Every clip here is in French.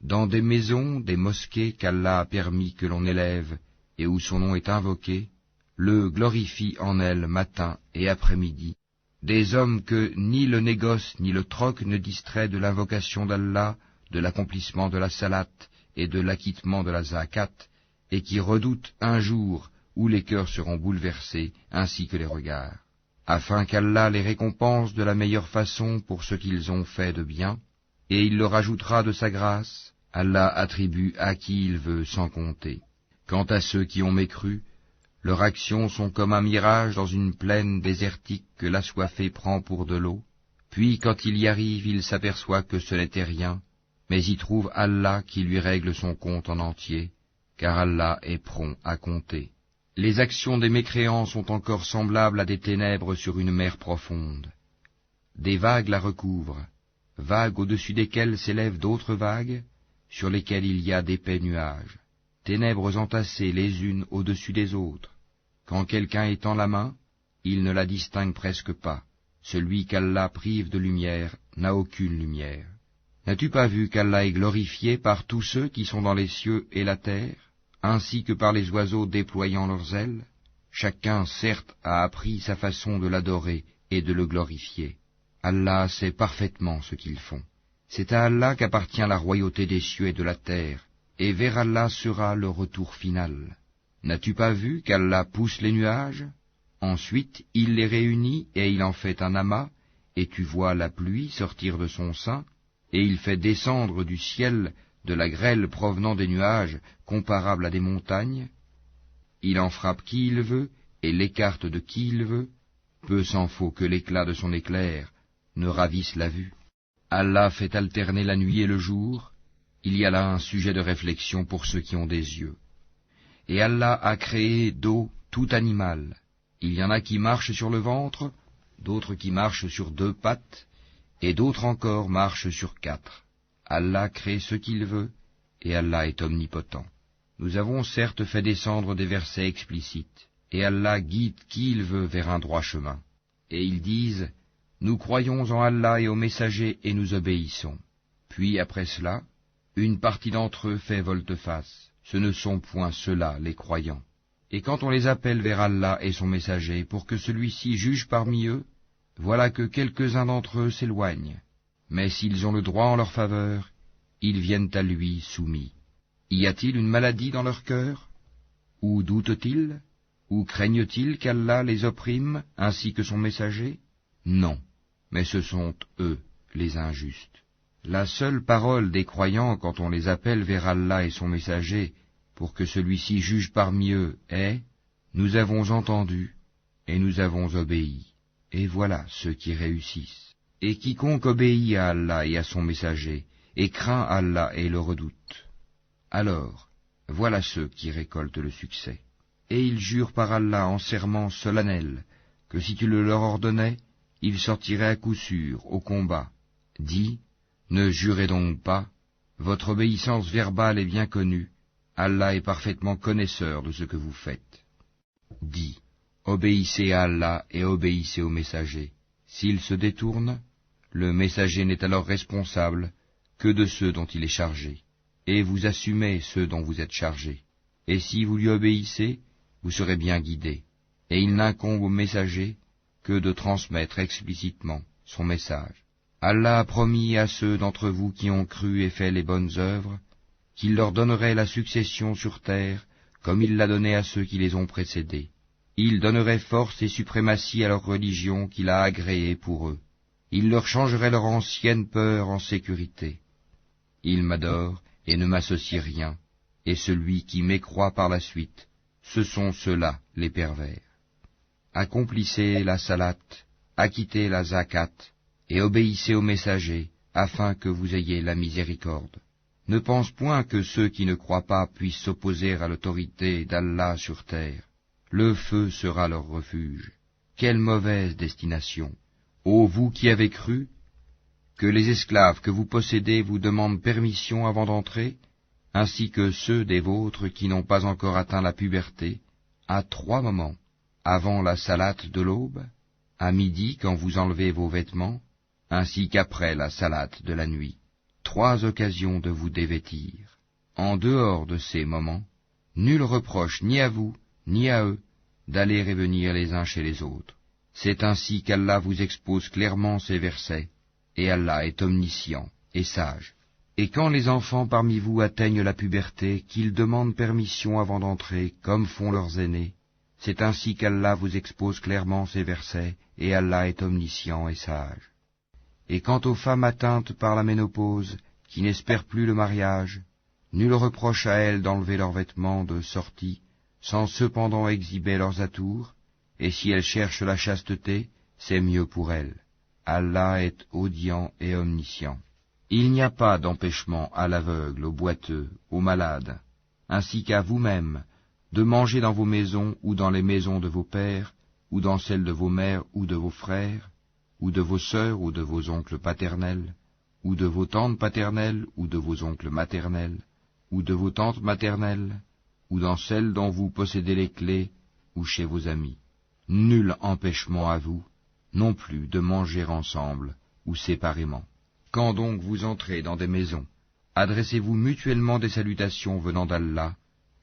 Dans des maisons, des mosquées qu'Allah a permis que l'on élève et où son nom est invoqué, le glorifie en elles matin et après-midi, des hommes que ni le négoce ni le troc ne distrait de l'invocation d'Allah, de l'accomplissement de la salate et de l'acquittement de la zakat, et qui redoutent un jour où les cœurs seront bouleversés ainsi que les regards, afin qu'Allah les récompense de la meilleure façon pour ce qu'ils ont fait de bien, et il leur ajoutera de sa grâce. Allah attribue à qui il veut sans compter. Quant à ceux qui ont mécru, leurs actions sont comme un mirage dans une plaine désertique que l'assoiffé prend pour de l'eau, puis quand il y arrive, il s'aperçoit que ce n'était rien, mais y trouve Allah qui lui règle son compte en entier, car Allah est prompt à compter. Les actions des mécréants sont encore semblables à des ténèbres sur une mer profonde. Des vagues la recouvrent, vagues au-dessus desquelles s'élèvent d'autres vagues, sur lesquelles il y a d'épais nuages, ténèbres entassées les unes au-dessus des autres. Quand quelqu'un étend la main, il ne la distingue presque pas. Celui qu'Allah prive de lumière n'a aucune lumière. N'as-tu pas vu qu'Allah est glorifié par tous ceux qui sont dans les cieux et la terre, ainsi que par les oiseaux déployant leurs ailes? Chacun, certes, a appris sa façon de l'adorer et de le glorifier. Allah sait parfaitement ce qu'ils font. C'est à Allah qu'appartient la royauté des cieux et de la terre, et vers Allah sera le retour final. N'as-tu pas vu qu'Allah pousse les nuages? Ensuite, il les réunit et il en fait un amas, et tu vois la pluie sortir de son sein, et il fait descendre du ciel de la grêle provenant des nuages comparable à des montagnes. Il en frappe qui il veut et l'écarte de qui il veut. Peu s'en faut que l'éclat de son éclair ne ravisse la vue. Allah fait alterner la nuit et le jour, il y a là un sujet de réflexion pour ceux qui ont des yeux. Et Allah a créé d'eau tout animal. Il y en a qui marchent sur le ventre, d'autres qui marchent sur 2 pattes, et d'autres encore marchent sur 4. Allah crée ce qu'il veut, et Allah est omnipotent. Nous avons certes fait descendre des versets explicites, et Allah guide qui il veut vers un droit chemin. Et ils disent: nous croyons en Allah et aux messagers et nous obéissons. Puis après cela, une partie d'entre eux fait volte-face. Ce ne sont point ceux-là les croyants. Et quand on les appelle vers Allah et son messager pour que celui-ci juge parmi eux, voilà que quelques-uns d'entre eux s'éloignent. Mais s'ils ont le droit en leur faveur, ils viennent à lui soumis. Y a-t-il une maladie dans leur cœur? Ou doutent-ils? Ou craignent-ils qu'Allah les opprime ainsi que son messager? Non, mais ce sont eux, les injustes. La seule parole des croyants quand on les appelle vers Allah et son messager, pour que celui-ci juge parmi eux, est: nous avons entendu et nous avons obéi. Et voilà ceux qui réussissent. Et quiconque obéit à Allah et à son messager, et craint Allah et le redoute, alors voilà ceux qui récoltent le succès. Et ils jurent par Allah en serment solennel, que si tu le leur ordonnais, ils sortiraient à coup sûr au combat. Dis: ne jurez donc pas, votre obéissance verbale est bien connue, Allah est parfaitement connaisseur de ce que vous faites. Dis: obéissez à Allah et obéissez au messager. S'il se détourne, le messager n'est alors responsable que de ceux dont il est chargé, et vous assumez ceux dont vous êtes chargés. Et si vous lui obéissez, vous serez bien guidés, et il n'incombe au messager que de transmettre explicitement son message. Allah a promis à ceux d'entre vous qui ont cru et fait les bonnes œuvres, qu'il leur donnerait la succession sur terre, comme il l'a donné à ceux qui les ont précédés. Il donnerait force et suprématie à leur religion qu'il a agréée pour eux. Il leur changerait leur ancienne peur en sécurité. Ils m'adorent et ne m'associent rien, et celui qui mécroit par la suite, ce sont ceux-là les pervers. Accomplissez la salate, acquittez la zakat, et obéissez aux messagers, afin que vous ayez la miséricorde. Ne pense point que ceux qui ne croient pas puissent s'opposer à l'autorité d'Allah sur terre. Le feu sera leur refuge. Quelle mauvaise destination! Ô vous qui avez cru, que les esclaves que vous possédez vous demandent permission avant d'entrer, ainsi que ceux des vôtres qui n'ont pas encore atteint la puberté, à 3 moments: avant la salate de l'aube, à midi quand vous enlevez vos vêtements, ainsi qu'après la salate de la nuit. 3 occasions de vous dévêtir. En dehors de ces moments, nul reproche ni à vous, ni à eux, d'aller et venir les uns chez les autres. C'est ainsi qu'Allah vous expose clairement ces versets, et Allah est omniscient et sage. Et quand les enfants parmi vous atteignent la puberté, qu'ils demandent permission avant d'entrer, comme font leurs aînés, c'est ainsi qu'Allah vous expose clairement ces versets, et Allah est omniscient et sage. Et quant aux femmes atteintes par la ménopause, qui n'espèrent plus le mariage, nul reproche à elles d'enlever leurs vêtements de sortie, sans cependant exhiber leurs atours, et si elles cherchent la chasteté, c'est mieux pour elles. Allah est audient et omniscient. Il n'y a pas d'empêchement à l'aveugle, au boiteux, aux malades, ainsi qu'à vous-mêmes, de manger dans vos maisons ou dans les maisons de vos pères, ou dans celles de vos mères ou de vos frères, ou de vos sœurs ou de vos oncles paternels, ou de vos tantes paternelles ou de vos oncles maternels, ou de vos tantes maternelles, ou dans celles dont vous possédez les clés, ou chez vos amis. Nul empêchement à vous, non plus de manger ensemble ou séparément. Quand donc vous entrez dans des maisons, adressez-vous mutuellement des salutations venant d'Allah,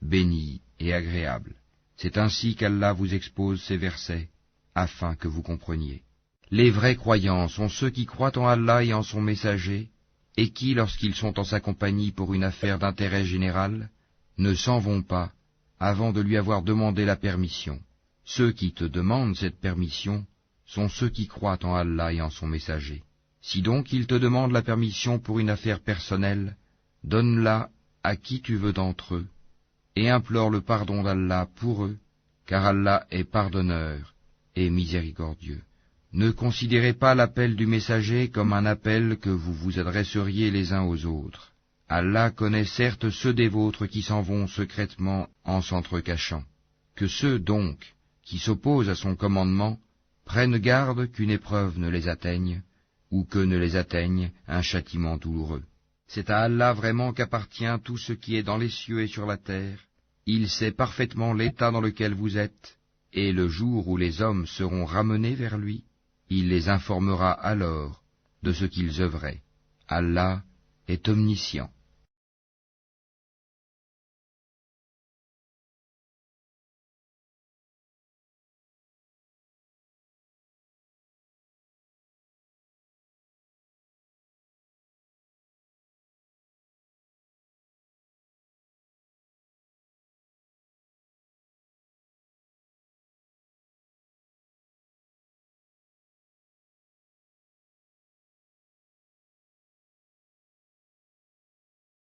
bénies et agréables. C'est ainsi qu'Allah vous expose ces versets, afin que vous compreniez. Les vrais croyants sont ceux qui croient en Allah et en son messager, et qui, lorsqu'ils sont en sa compagnie pour une affaire d'intérêt général, ne s'en vont pas avant de lui avoir demandé la permission. Ceux qui te demandent cette permission sont ceux qui croient en Allah et en son messager. Si donc ils te demandent la permission pour une affaire personnelle, donne-la à qui tu veux d'entre eux, et implore le pardon d'Allah pour eux, car Allah est pardonneur et miséricordieux. Ne considérez pas l'appel du messager comme un appel que vous vous adresseriez les uns aux autres. Allah connaît certes ceux des vôtres qui s'en vont secrètement en s'entrecachant. Que ceux, donc, qui s'opposent à son commandement, prennent garde qu'une épreuve ne les atteigne, ou que ne les atteigne un châtiment douloureux. C'est à Allah vraiment qu'appartient tout ce qui est dans les cieux et sur la terre. Il sait parfaitement l'état dans lequel vous êtes, et le jour où les hommes seront ramenés vers lui, il les informera alors de ce qu'ils œuvraient. Allah est omniscient.